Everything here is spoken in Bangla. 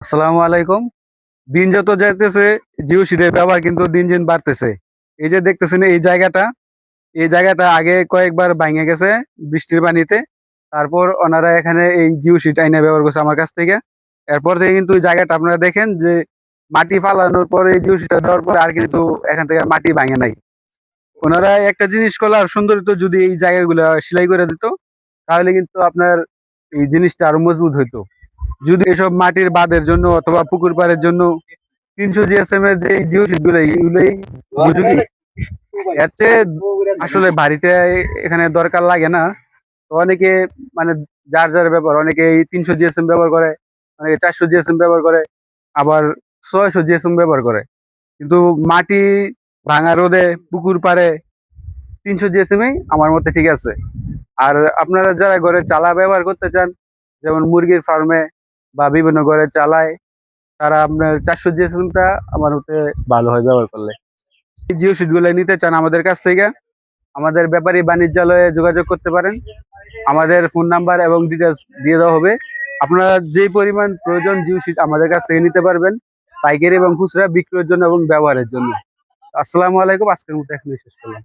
আসসালামু আলাইকুম। দিন যত যাইতেছে জিও সিটের ব্যবহার কিন্তু দিন দিন বাড়তেছে। এই যে দেখতেছেন এই জায়গাটা আগে কয়েকবার ভাঙে গেছে বৃষ্টির পানিতে। তারপর ওনারা এখানে এই জিও সিট আইনা ব্যবহার করছে আমার কাছ থেকে। এরপর থেকে কিন্তু এই জায়গাটা আপনারা দেখেন যে মাটি ফালানোর পরে এই জিও সিটটা দেওয়ার পরে আর কিন্তু এখান থেকে আর মাটি ভাঙে নাই। ওনারা একটা জিনিস করলে আর সুন্দর হতো যদি এই জায়গাগুলা সেলাই করে দিত, তাহলে কিন্তু আপনার এই জিনিসটা আরো মজবুত হইতো। যদি এসব মাটির বাঁধের জন্য অথবা পুকুর পাড়ের জন্য 300 জিএসএম এর যে জিও সিট গুলো এগুলোই উপযোগী। এর চেয়ে আসলে বাড়িতে এখানে দরকার লাগে না। তো অনেকে মানে যার যার ব্যাপার, অনেকে এই 300 জিএসএম ব্যবহার করে, অনেকে 400 জিএসএম ব্যবহার করে, আবার 600 জিএসএম ব্যবহার করে। কিন্তু মাটি ভাঙা রোদে পুকুর পাড়ে 300 জিএসএমই আমার মতে ঠিক আছে। আর আপনারা যারা ঘরে চালা ব্যবহার করতে চান, যেমন মুরগির ফার্মে বা বিভিন্ন ঘরে চালায়, তারা আপনার 400 জিএসএমটা আমার মতে ভালো হয় ব্যবহার করলে। এই জিও সিটগুলো নিতে চান আমাদের কাছ থেকে, আমাদের ব্যাপারী বাণিজ্যালয়ে যোগাযোগ করতে পারেন। আমাদের ফোন নাম্বার এবং ডিটেলস দিয়ে দেওয়া হবে। আপনারা যে পরিমাণ প্রয়োজন জিও সিট আমাদের কাছ থেকে নিতে পারবেন, পাইকারি এবং খুচরা বিক্রয়ের জন্য এবং ব্যবহারের জন্য। আসসালামু আলাইকুম। আজকের মতো এখানে শেষ করলাম।